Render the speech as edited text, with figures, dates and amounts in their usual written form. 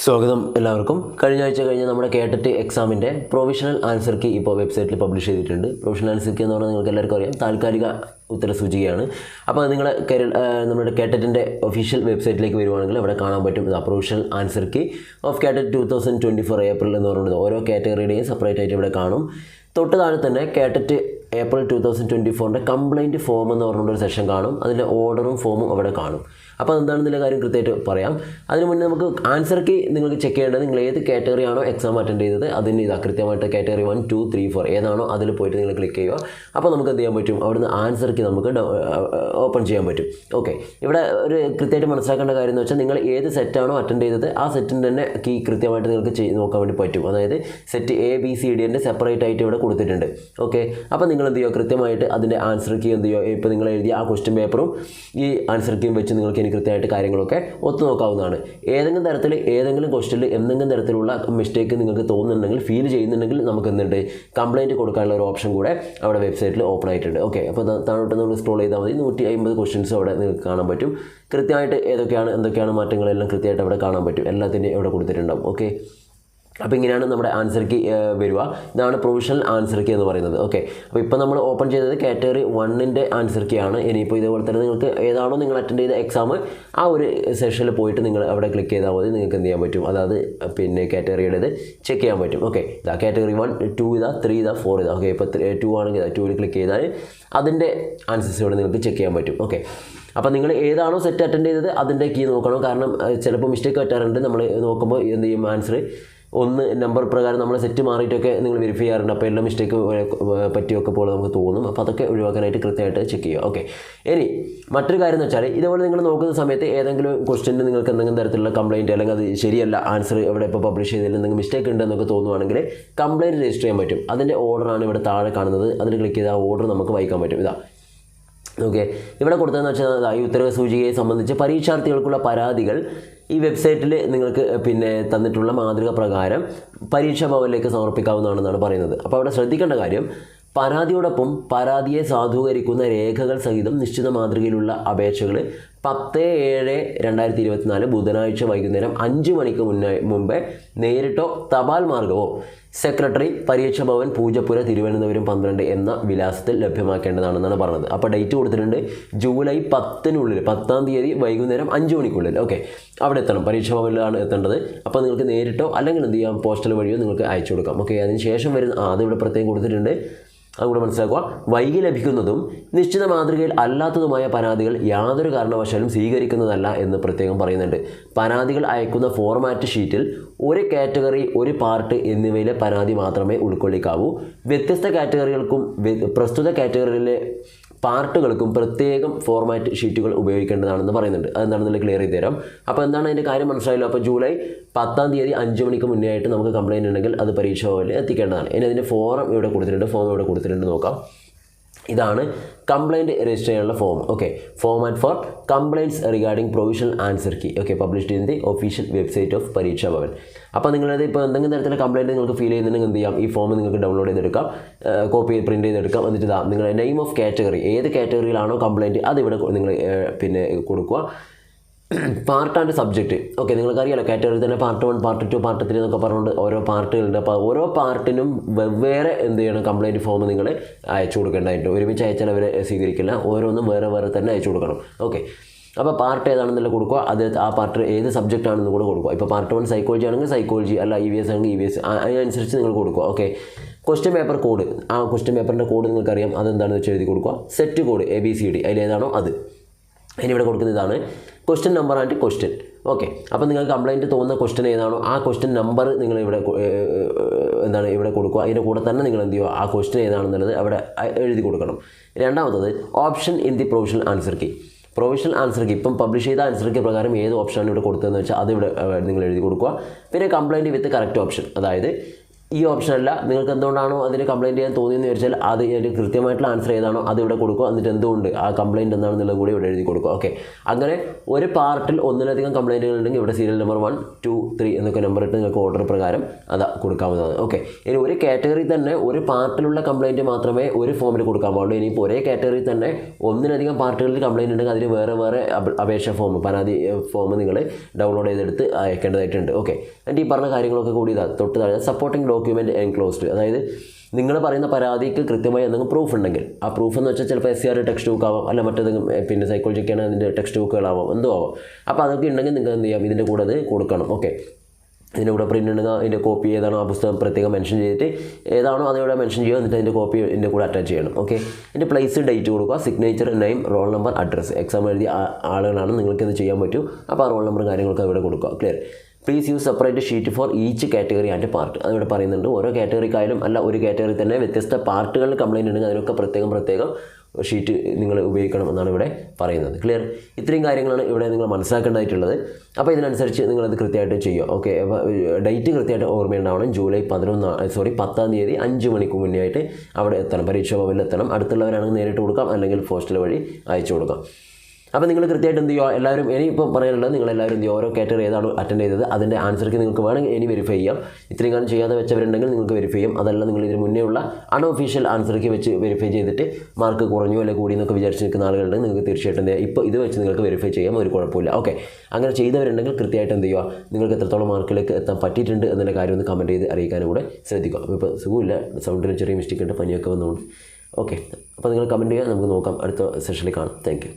സ്വാഗതം എല്ലാവർക്കും. കഴിഞ്ഞ ആഴ്ച നമ്മുടെ കേട്ടറ്റ് എക്സാമിൻ്റെ പ്രൊവിഷണൽ ആൻസർ കീ ഇപ്പോൾ വെബ്സൈറ്റിൽ പബ്ലിഷ് ചെയ്തിട്ടുണ്ട്. പ്രൊവിഷണൽ ആൻസർ കീ എന്ന് പറഞ്ഞാൽ നിങ്ങൾക്ക് എല്ലാവർക്കും അറിയാം, താൽക്കാലിക ഉത്തരസൂചികയാണ്. അപ്പോൾ നിങ്ങൾ നമ്മുടെ കേട്ടറ്റിൻ്റെ ഒഫീഷ്യൽ വെബ്സൈറ്റിലേക്ക് വരുവാണെങ്കിൽ അവിടെ കാണാൻ പറ്റും provisional answer key of KTET 2024 April എന്ന് പറയുന്നത് ഓരോ കാറ്റഗറിയുടെയും സെപ്പറേറ്റ് ആയിട്ട് ഇവിടെ കാണും. തൊട്ട് താഴെ തന്നെ കേട്ടറ്റ് ഏപ്രിൽ 2024 കംപ്ലയിൻറ്റ് ഫോം എന്ന് പറഞ്ഞൊരു സെഷൻ കാണും. അതിൻ്റെ ഓർഡറും ഫോമും അവിടെ കാണും. അപ്പോൾ എന്താണെന്നുള്ള കാര്യം കൃത്യമായിട്ട് പറയാം. അതിന് മുന്നേ നമുക്ക് ആൻസർ കീ നിങ്ങൾക്ക് ചെക്ക് ചെയ്യേണ്ടത് നിങ്ങൾ ഏത് കാറ്റഗറി ആണോ എക്സാം അറ്റൻഡ് ചെയ്തത് അതിന് കൃത്യമായിട്ട് കാറ്റഗറി 1, 2, 3, 4 ഏതാണോ അതിൽ പോയിട്ട് നിങ്ങൾ ക്ലിക്ക് ചെയ്യുക. അപ്പോൾ നമുക്ക് എന്ത് ചെയ്യാൻ പറ്റും, അവിടുന്ന് ആൻസർ കീ നമുക്ക് ഓപ്പൺ ചെയ്യാൻ പറ്റും. ഓക്കെ, ഇവിടെ ഒരു കൃത്യമായിട്ട് മനസ്സിലാക്കേണ്ട കാര്യം എന്ന് വെച്ചാൽ നിങ്ങൾ ഏത് സെറ്റാണോ അറ്റൻഡ് ചെയ്തത് ആ സെറ്റിൻ്റെ തന്നെ കീ കൃത്യമായിട്ട് നിങ്ങൾക്ക് നോക്കാൻ വേണ്ടി പറ്റും. അതായത് സെറ്റ് ABCD സെപ്പറേറ്റ് ആയിട്ട് ഇവിടെ കൊടുത്തിട്ടുണ്ട്. ഓക്കെ, അപ്പോൾ നിങ്ങൾ എന്ത് ചെയ്യുക, കൃത്യമായിട്ട് അതിൻ്റെ ആൻസർ കീ എന്ത് ചെയ്യുക, ഇപ്പോൾ നിങ്ങൾ എഴുതിയ ആ ക്വസ്റ്റ്യൻ പേപ്പറും ഈ ആൻസർ കീയും വെച്ച് നിങ്ങൾക്ക് കൃത്യമായിട്ട് കാര്യങ്ങളൊക്കെ ഒത്തു നോക്കാവുന്നതാണ്. ഏതെങ്കിലും ക്വസ്റ്റ്യനിൽ എന്തെങ്കിലും തരത്തിലുള്ള മിസ്റ്റേക്ക് നിങ്ങൾക്ക് തോന്നുന്നുണ്ടെങ്കിൽ, ഫീൽ ചെയ്യുന്നുണ്ടെങ്കിൽ നമുക്ക് എന്തുണ്ട്, കംപ്ലയിൻറ്റ് കൊടുക്കാനുള്ള ഒരു ഓപ്ഷൻ കൂടെ അവിടെ വെബ്സൈറ്റിൽ ഓപ്പൺ ആയിട്ടുണ്ട്. ഓക്കെ, അപ്പോൾ താഴോട്ട് നമ്മൾ സ്ക്രോൾ ചെയ്താൽ മതി. 150 ക്വസ്റ്റ്യൻസ് അവിടെ നിങ്ങൾക്ക് കാണാൻ പറ്റും. കൃത്യമായിട്ട് എന്തൊക്കെയാണ് മാറ്റങ്ങളെല്ലാം കൃത്യമായിട്ട് അവിടെ കാണാൻ പറ്റും. എല്ലാത്തിൻ്റെയും ഇവിടെ കൊടുത്തിട്ടുണ്ടാവും. ഓക്കെ, അപ്പോൾ ഇങ്ങനെയാണ് നമ്മുടെ ആൻസർ കീ വരിക. ഇതാണ് പ്രൊവിഷണൽ ആൻസർ കീ എന്ന് പറയുന്നത്. ഓക്കെ, അപ്പോൾ ഇപ്പോൾ നമ്മൾ ഓപ്പൺ ചെയ്തത് കാറ്റഗറി 1ൻ്റെ ആൻസർ കീ ആണ്. ഇനിയിപ്പോൾ ഇതേപോലെ തന്നെ നിങ്ങൾക്ക് ഏതാണോ നിങ്ങൾ അറ്റൻഡ് ചെയ്ത എക്സാം ആ ഒരു സെഷനിൽ പോയിട്ട് നിങ്ങൾ അവിടെ ക്ലിക്ക് ചെയ്താൽ മതി. നിങ്ങൾക്ക് എന്ത് ചെയ്യാൻ പറ്റും, അതായത് പിന്നെ കാറ്റഗറിയുടേത് ചെക്ക് ചെയ്യാൻ പറ്റും. ഓക്കെ, ഇതാ കാറ്റഗറി 1, 2 3 4 ഓക്കെ, ഇപ്പോൾ 2 ആണെങ്കിൽ 2ൽ ക്ലിക്ക് ചെയ്താൽ അതിൻ്റെ ആൻസേഴ്സ് ഇവിടെ നിങ്ങൾക്ക് ചെക്ക് ചെയ്യാൻ പറ്റും. ഓക്കെ, അപ്പോൾ നിങ്ങൾ ഏതാണോ സെറ്റ് അറ്റൻഡ് ചെയ്തത് അതിൻ്റെ കീ നോക്കണം. കാരണം ചിലപ്പോൾ മിസ്റ്റേക്ക് പറ്റാറുണ്ട്. നമ്മൾ നോക്കുമ്പോൾ എന്ത് ചെയ്യും, ആൻസർ ഒന്ന് നമ്പർ പ്രകാരം നമ്മൾ സെറ്റ് മാറിയിട്ടൊക്കെ നിങ്ങൾ വെരിഫൈ ചെയ്യാറുണ്ട്. അപ്പോൾ എല്ലാം മിസ്റ്റേക്ക് പറ്റിയൊക്കെ പോലെ നമുക്ക് തോന്നും. അപ്പോൾ അതൊക്കെ ഒഴിവാക്കാനായിട്ട് കൃത്യമായിട്ട് ചെക്ക് ചെയ്യുക. ഓക്കെ, ഇനി മറ്റൊരു കാര്യം എന്ന് വെച്ചാൽ ഇതുപോലെ നിങ്ങൾ നോക്കുന്ന സമയത്ത് ഏതെങ്കിലും ക്വസ്റ്റ്യന് നിങ്ങൾക്ക് എന്തെങ്കിലും തരത്തിലുള്ള കംപ്ലയിൻറ്റ് അല്ലെങ്കിൽ അത് ശരിയല്ല ആൻസർ ഇവിടെ ഇപ്പോൾ പബ്ലിഷ് ചെയ്തതിൽ എന്തെങ്കിലും മിസ്റ്റേക്ക് ഉണ്ടെന്നൊക്കെ തോന്നുവാണെങ്കിൽ കംപ്ലയിൻറ്റ് രജിസ്റ്റർ ചെയ്യാൻ പറ്റും. അതിൻ്റെ ഓർഡറാണ് ഇവിടെ താഴെ കാണുന്നത്. അതിൽ ക്ലിക്ക് ചെയ്താൽ ആ ഓർഡർ നമുക്ക് വായിക്കാൻ പറ്റും. ഇതാ ഓക്കെ, ഇവിടെ കൊടുത്തതെന്ന് വെച്ചാൽ ഈ ഉത്തരവ് സൂചികയെ സംബന്ധിച്ച് പരീക്ഷാർത്ഥികൾക്കുള്ള പരാതികൾ ഈ വെബ്സൈറ്റിൽ നിങ്ങൾക്ക് പിന്നെ തന്നിട്ടുള്ള മാതൃക പ്രകാരം പരീക്ഷാ ഭവനിലേക്ക് സമർപ്പിക്കാവുന്നതാണെന്നാണ് പറയുന്നത്. അപ്പോൾ അവിടെ ശ്രദ്ധിക്കേണ്ട കാര്യം, പരാതിയോടൊപ്പം പരാതിയെ സാധൂകരിക്കുന്ന രേഖകൾ സഹിതം നിശ്ചിത മാതൃകയിലുള്ള അപേക്ഷകൾ 10/7/2024 ബുധനാഴ്ച വൈകുന്നേരം 5 മണിക്ക് മുമ്പേ നേരിട്ടോ തപാൽ മാർഗമോ സെക്രട്ടറി പരീക്ഷാ ഭവൻ പൂജപ്പുര തിരുവനന്തപുരം 12 എന്ന വിലാസത്തിൽ ലഭ്യമാക്കേണ്ടതാണെന്നാണ് പറഞ്ഞത്. അപ്പോൾ ഡേറ്റ് കൊടുത്തിട്ടുണ്ട് ജൂലൈ 10-നുള്ളിൽ 10-ാം തീയതി വൈകുന്നേരം 5 മണിക്കുള്ളിൽ. ഓക്കെ, അവിടെ എത്തണം, പരീക്ഷാ ഭവനിലാണ് എത്തേണ്ടത്. അപ്പോൾ നിങ്ങൾക്ക് നേരിട്ടോ അല്ലെങ്കിൽ എന്ത് ചെയ്യാം, പോസ്റ്റൽ വഴിയോ നിങ്ങൾക്ക് അയച്ചു കൊടുക്കാം. ഓക്കെ, അതിന് ശേഷം വരുന്ന അതിവിടെ പ്രത്യേകം കൊടുത്തിട്ടുണ്ട്, അതുകൂടെ മനസ്സിലാക്കുക. വൈകി ലഭിക്കുന്നതും നിശ്ചിത മാതൃകയിൽ അല്ലാത്തതുമായ പരാതികൾ യാതൊരു കാരണവശാലും സ്വീകരിക്കുന്നതല്ല എന്ന് പ്രത്യേകം പറയുന്നുണ്ട്. പരാതികൾ അയക്കുന്ന ഫോർമാറ്റ് ഷീറ്റിൽ ഒരു കാറ്റഗറി, ഒരു പാർട്ട് എന്നിവയിലെ പരാതി മാത്രമേ ഉൾക്കൊള്ളിക്കാവൂ. വ്യത്യസ്ത കാറ്റഗറികൾക്കും പ്രസ്തുത കാറ്റഗറിയിലെ പാർട്ടുകൾക്കും പ്രത്യേകം ഫോർമാറ്റ് ഷീറ്റുകൾ ഉപയോഗിക്കേണ്ടതാണെന്ന് പറയുന്നുണ്ട്. അതെന്താണെന്നുള്ള ക്ലിയർ ചെയ്ത് തരാം. അപ്പോൾ എന്താണ് അതിൻ്റെ കാര്യം മനസ്സിലായല്ലോ. അപ്പോൾ ജൂലൈ 10-ാം തീയതി 5 മണിക്ക് മുന്നേ ആയിട്ട് നമുക്ക് കംപ്ലയിൻറ്റ് ഉണ്ടെങ്കിൽ അത് പരീക്ഷ ഭവനിൽ എത്തിക്കേണ്ടതാണ്. ഇനി അതിൻ്റെ ഫോം ഇവിടെ കൊടുത്തിട്ടുണ്ട്, നോക്കാം. ഇതാണ് കംപ്ലയിൻറ്റ് രജിസ്റ്റർ ചെയ്യാനുള്ള form. Okay, format for complaints regarding provisional answer key. Okay, published in the official website of Pareeksha Bhavan. അപ്പോൾ നിങ്ങളത് ഇപ്പോൾ എന്തെങ്കിലും തരത്തിലുള്ള കംപ്ലയിൻറ്റ് നിങ്ങൾക്ക് ഫീൽ ചെയ്യുന്നുണ്ടെങ്കിൽ എന്ത് ചെയ്യാം, ഈ ഫോം നിങ്ങൾക്ക് ഡൗൺലോഡ് ചെയ്തെടുക്കാം, കോപ്പി പ്രിൻറ്റ് ചെയ്തെടുക്കാം. എന്നിട്ട് നിങ്ങളുടെ നെയിം ഓഫ് കാറ്റഗറി, ഏത് കാറ്റഗറിയിലാണോ കംപ്ലയിൻറ്റ് അതിവിടെ നിങ്ങൾ പിന്നെ കൊടുക്കുക. Part and subject. ഓക്കെ, നിങ്ങൾക്കറിയാലോ കാറ്റഗറി തന്നെ പാർട്ട് 1, പാർട്ട് 2, പാർട്ട് 3 എന്നൊക്കെ പറഞ്ഞുകൊണ്ട് ഓരോ പാർട്ടുകളുണ്ട്. അപ്പോൾ ഓരോ പാർട്ടിനും വെവ്വേറെ എന്ത് ചെയ്യണം, കംപ്ലയിൻറ്റ് ഫോം നിങ്ങൾ അയച്ചു കൊടുക്കേണ്ടതായിട്ട്. ഒരുമിച്ച് അയച്ചാൽ അവർ സ്വീകരിക്കില്ല, ഓരോന്നും വേറെ തന്നെ അയച്ചു കൊടുക്കണം. ഓക്കെ, അപ്പോൾ പാർട്ട് ഏതാണെന്നുള്ള കൊടുക്കുക, അത് ആ പാർട്ട് ഏത് സബ്ജക്റ്റ് ആണെന്ന് കൂടെ കൊടുക്കുക. ഇപ്പോൾ പാർട്ട് 1 സൈക്കോളജി ആണെങ്കിൽ സൈക്കോളജി, അല്ല EVS ആണെങ്കിൽ EVS, അതിനനുസരിച്ച് നിങ്ങൾ കൊടുക്കുക. ഓക്കെ, ക്വസ്റ്റ്യൻ പേപ്പർ കോഡ്, ആ ക്വസ്റ്റ്യൻ പേപ്പറിൻ്റെ കോഡ് നിങ്ങൾക്കറിയാം, അതെന്താണെന്ന് വെച്ച് എഴുതി കൊടുക്കുക. സെറ്റ് കോഡ് ABCD അതിലേതാണോ അത്. ഇനി ഇവിടെ കൊടുക്കുന്ന ഇതാണ് question number and question. Okay, അപ്പോൾ നിങ്ങൾക്ക് കംപ്ലയിൻറ്റ് തോന്നുന്ന ക്വസ്റ്റ്യൻ ഏതാണോ ആ ക്വസ്റ്റ്യൻ നമ്പർ നിങ്ങൾ ഇവിടെ ഇവിടെ കൊടുക്കുക. അതിൻ്റെ കൂടെ തന്നെ നിങ്ങൾ എന്ത് ചെയ്യുക, ആ ക്വസ്റ്റ്യൻ ഏതാണെന്നുള്ളത് അവിടെ എഴുതി കൊടുക്കണം. രണ്ടാമത്തത് option in the provisional answer key. Provisional answer key ഇപ്പം പബ്ലിഷ് ചെയ്ത ആൻസർ കീ പ്രകാരം ഏത് ഓപ്ഷനാണ് ഇവിടെ കൊടുത്തതെന്ന് വെച്ചാൽ അത് ഇവിടെ നിങ്ങൾ എഴുതി കൊടുക്കുക. പിന്നെ കംപ്ലയിൻറ്റ് വിത്ത് കറക്റ്റ് ഓപ്ഷൻ, അതായത് ഈ ഓപ്ഷനല്ല. നിങ്ങൾക്ക് എന്തുകൊണ്ടാണോ അതിന് കംപ്ലയിൻറ്റ് ചെയ്യാൻ തോന്നിയെന്ന് വിചാരിച്ചാൽ അത് അതിൻ്റെ കൃത്യമായിട്ടുള്ള ആൻസർ ഏതാണോ അത് ഇവിടെ കൊടുക്കുക. എന്നിട്ട് എന്തുകൊണ്ട് ആ കംപ്ലയിൻറ്റ് എന്താണെന്നുള്ളത് കൂടി ഇവിടെ എഴുതി കൊടുക്കുക. ഓക്കെ, അങ്ങനെ ഒരു പാർട്ടിൽ ഒന്നിലധികം കംപ്ലയിൻറ്റുകൾ ഉണ്ടെങ്കിൽ ഇവിടെ സീരിയൽ നമ്പർ 1, 2, 3 എന്നൊക്കെ നമ്പർ ഇട്ട് നിങ്ങൾക്ക് ഓർഡർ പ്രകാരം അത് കൊടുക്കാവുന്നതാണ്. ഓക്കെ, ഇനി ഒരു കാറ്റഗറി തന്നെ ഒരു പാർട്ടിലുള്ള കംപ്ലയിൻറ്റ് മാത്രമേ ഒരു ഫോമിൽ കൊടുക്കാൻ പാടുള്ളൂ. ഇനിയിപ്പോൾ ഒരേ കാറ്റഗറി തന്നെ ഒന്നിലധികം പാർട്ടികളിൽ കംപ്ലയിൻറ്റ് ഉണ്ടെങ്കിൽ അതിന് വേറെ വേറെ അപേക്ഷ ഫോം, പരാതി ഫോം നിങ്ങൾ ഡൗൺലോഡ് ചെയ്തെടുത്ത് അയക്കേണ്ടതായിട്ടുണ്ട്. ഓക്കെ, എന്നിട്ട് ഈ പറഞ്ഞ കാര്യങ്ങളൊക്കെ കൂടി തൊട്ട് താഴെ സപ്പോർട്ടിംഗ് ഡോക്യുമെൻറ്റ് എൻക്ലോസ്ഡ്, അതായത് നിങ്ങൾ പറയുന്ന പരാതിക്ക് കൃത്യമായി എന്തെങ്കിലും പ്രൂഫ് ഉണ്ടെങ്കിൽ ആ പ്രൂഫ് എന്ന് വെച്ചാൽ ചിലപ്പോൾ SCR ടെക്സ്റ്റ് ബുക്ക് ആവാം, അല്ല മറ്റേതെങ്കിലും പിന്നെ സൈക്കോളജിക്കാണ് അതിൻ്റെ ടെക്സ്റ്റ് ബുക്കുകളാവാം, എന്തോ ആവാം. അപ്പോൾ അതൊക്കെ ഉണ്ടെങ്കിൽ നിങ്ങൾക്ക് എന്ത് ചെയ്യാം, ഇതിൻ്റെ കൂടെ അത് കൊടുക്കണം. ഓക്കെ, ഇതിൻ്റെ കൂടെ പ്രിൻ്റ് ഉണ്ടെങ്കിൽ അതിൻ്റെ കോപ്പി ഏതാണോ ആ പുസ്തകം പ്രത്യേകം മെൻഷൻ ചെയ്തിട്ട് ഏതാണോ അതിവിടെ മെൻഷൻ ചെയ്യുക, എന്നിട്ട് അതിൻ്റെ കോപ്പി ഇതിൻ്റെ കൂടെ അറ്റാച്ച് ചെയ്യണം. ഓക്കെ, ഇതിൻ്റെ പ്ലേസ് ഡേറ്റ് കൊടുക്കുക, signature, name, roll number, address. Exam എഴുതിയ ആളുകളാണ്, നിങ്ങൾക്ക് ഇത് ചെയ്യാൻ പറ്റും. അപ്പോൾ ആ റോൾ നമ്പർ കാര്യങ്ങളൊക്കെ ഇവിടെ കൊടുക്കുക. Clear. Please use separate sheet for each category and part. അതിവിടെ പറയുന്നുണ്ട്. ഓരോ കാറ്റഗറിക്കായാലും അല്ല ഒരു കാറ്റഗറി തന്നെ വ്യത്യസ്ത പാർട്ടുകളിൽ കംപ്ലയിൻറ്റ് ഉണ്ടെങ്കിൽ അതിനൊക്കെ പ്രത്യേകം ഷീറ്റ് നിങ്ങൾ ഉപയോഗിക്കണം എന്നാണ് ഇവിടെ പറയുന്നത്. ക്ലിയർ. ഇത്രയും കാര്യങ്ങളാണ് ഇവിടെ നിങ്ങൾ മനസ്സിലാക്കേണ്ടതായിട്ടുള്ളത്. അപ്പോൾ ഇതിനനുസരിച്ച് നിങ്ങളത് കൃത്യമായിട്ട് ചെയ്യുക. ഓക്കെ, അപ്പോൾ ഡേറ്റ് കൃത്യമായിട്ട് ഓർമ്മയുണ്ടാവണം. ജൂലൈ 10-ാം തീയതി 5 മണിക്ക് മുന്നേ ആയിട്ട് അവിടെ എത്തണം, പരീക്ഷാ ഭവനിൽ എത്തണം. അടുത്തുള്ളവരാണെങ്കിൽ നേരിട്ട് കൊടുക്കാം, അല്ലെങ്കിൽ പോസ്റ്റൽ വഴി അയച്ചു കൊടുക്കാം. അപ്പോൾ നിങ്ങൾ കൃത്യമായിട്ട് എന്ത് ചെയ്യുക, എല്ലാവരും ഇനിയിപ്പോൾ പറയാനുള്ളത് നിങ്ങളെല്ലാവരും എന്ത് ചെയ്യുക, ഓരോ കാറ്റഗറി ഏതാണ് അറ്റൻഡ് ചെയ്തത് അതിൻ്റെ ആൻസർക്ക് നിങ്ങൾക്ക് വേണമെങ്കിൽ ഇനി വെരിഫൈ ചെയ്യാം. ഇത്രയും കാലം ചെയ്യാതെ വെച്ചവരുണ്ടെങ്കിൽ നിങ്ങൾക്ക് വെരിഫൈ ചെയ്യാം. അതല്ല നിങ്ങൾ ഇതിന് മുന്നേ ഉള്ള അൺഒഫീഷ്യൽ ആൻസർക്ക് വെച്ച് വെരിഫൈ ചെയ്തിട്ട് മാർക്ക് കുറഞ്ഞോ അല്ലെങ്കിൽ കൂടി എന്നൊക്കെ വിചാരിച്ച് നിൽക്കുന്ന ആളുകളുണ്ടെങ്കിൽ നിങ്ങൾക്ക് തീർച്ചയായിട്ടും എന്ത് ചെയ്യുക, ഇപ്പോൾ ഇത് വെച്ച് നിങ്ങൾക്ക് വെരിഫൈ ചെയ്യാം, ഒരു കുഴപ്പമില്ല. ഓക്കെ, അങ്ങനെ ചെയ്തവരുണ്ടെങ്കിൽ കൃത്യമായിട്ട് എന്ത് ചെയ്യുക, നിങ്ങൾക്ക് എത്രത്തോളം മാർക്കിലേക്ക് എത്താൻ പറ്റിയിട്ടുണ്ട് എന്നുള്ള കാര്യം ഒന്ന് കമൻറ്റ് ചെയ്ത് അറിയിക്കാനും കൂടെ ശ്രദ്ധിക്കുക. ഇപ്പോൾ സുഖമില്ല, സൗണ്ടിന് ചെറിയ മിസ്റ്റേക്ക് ഉണ്ട്, പനിയൊക്കെ വന്നുകൊണ്ട്. ഓക്കെ, അപ്പോൾ നിങ്ങൾ കമൻറ്റ് ചെയ്യുക, നമുക്ക് നോക്കാം. അടുത്ത സെഷനിൽ കാണാം. Thank you.